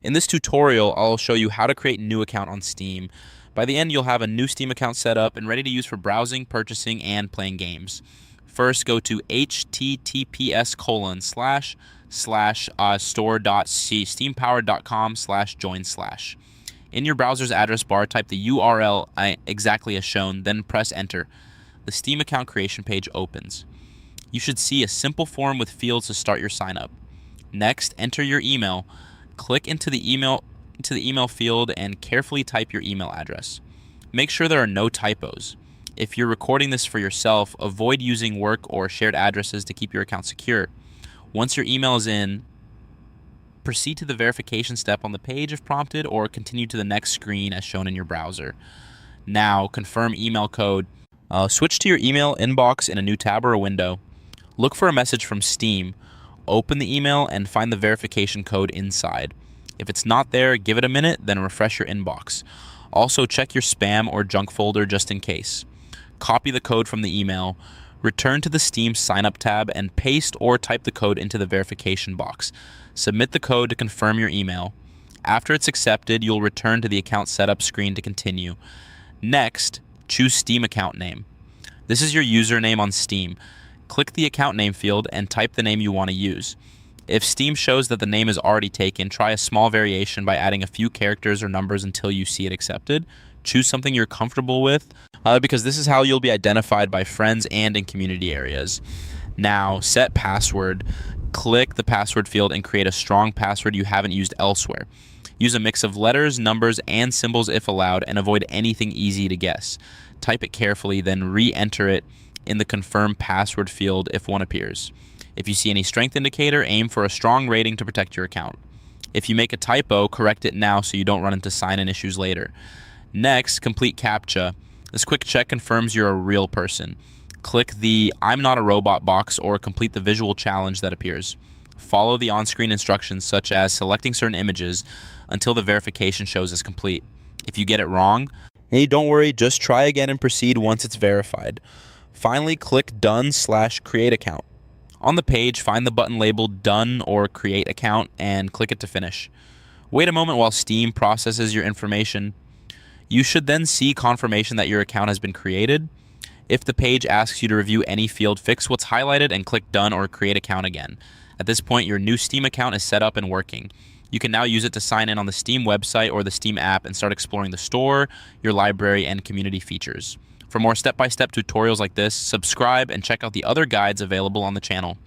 In this tutorial, I'll show you how to create a new account on Steam. By the end, you'll have a new Steam account set up and ready to use for browsing, purchasing, and playing games. First, go to https://store.steampowered.com/join/. In your browser's address bar, type the URL exactly as shown, then press enter. The Steam account creation page opens. You should see a simple form with fields to start your sign up. Next, enter your email. Click into the email field and carefully type your email address. Make sure there are no typos. If you're recording this for yourself, avoid using work or shared addresses to keep your account secure. Once your email is in, proceed to the verification step on the page if prompted, or continue to the next screen as shown in your browser. Now, confirm email code. Switch to your email inbox in a new tab or a window. Look for a message from Steam. Open the email and find the verification code inside. If it's not there, give it a minute, then refresh your inbox. Also, check your spam or junk folder just in case. Copy the code from the email, return to the Steam sign-up tab, and paste or type the code into the verification box. Submit the code to confirm your email. After it's accepted, you'll return to the account setup screen to continue. Next, choose Steam account name. This is your username on Steam. Click the account name field and type the name you want to use. If Steam shows that the name is already taken, try a small variation by adding a few characters or numbers until you see it accepted. Choose something you're comfortable with, because this is how you'll be identified by friends and in community areas. Now, set password. Click the password field and create a strong password you haven't used elsewhere. Use a mix of letters, numbers, and symbols if allowed, and avoid anything easy to guess. Type it carefully, then re-enter it in the confirm password field if one appears. If you see any strength indicator, aim for a strong rating to protect your account. If you make a typo, correct it now so you don't run into sign-in issues later. Next, complete CAPTCHA. This quick check confirms you're a real person. Click the I'm not a robot box or complete the visual challenge that appears. Follow the on-screen instructions such as selecting certain images until the verification shows as complete. If you get it wrong, hey, don't worry, just try again and proceed once it's verified. Finally, click Done/Create Account. On the page, find the button labeled Done or Create Account and click it to finish. Wait a moment while Steam processes your information. You should then see confirmation that your account has been created. If the page asks you to review any field, fix what's highlighted and click Done or Create Account again. At this point, your new Steam account is set up and working. You can now use it to sign in on the Steam website or the Steam app and start exploring the store, your library, and community features. For more step-by-step tutorials like this, subscribe and check out the other guides available on the channel.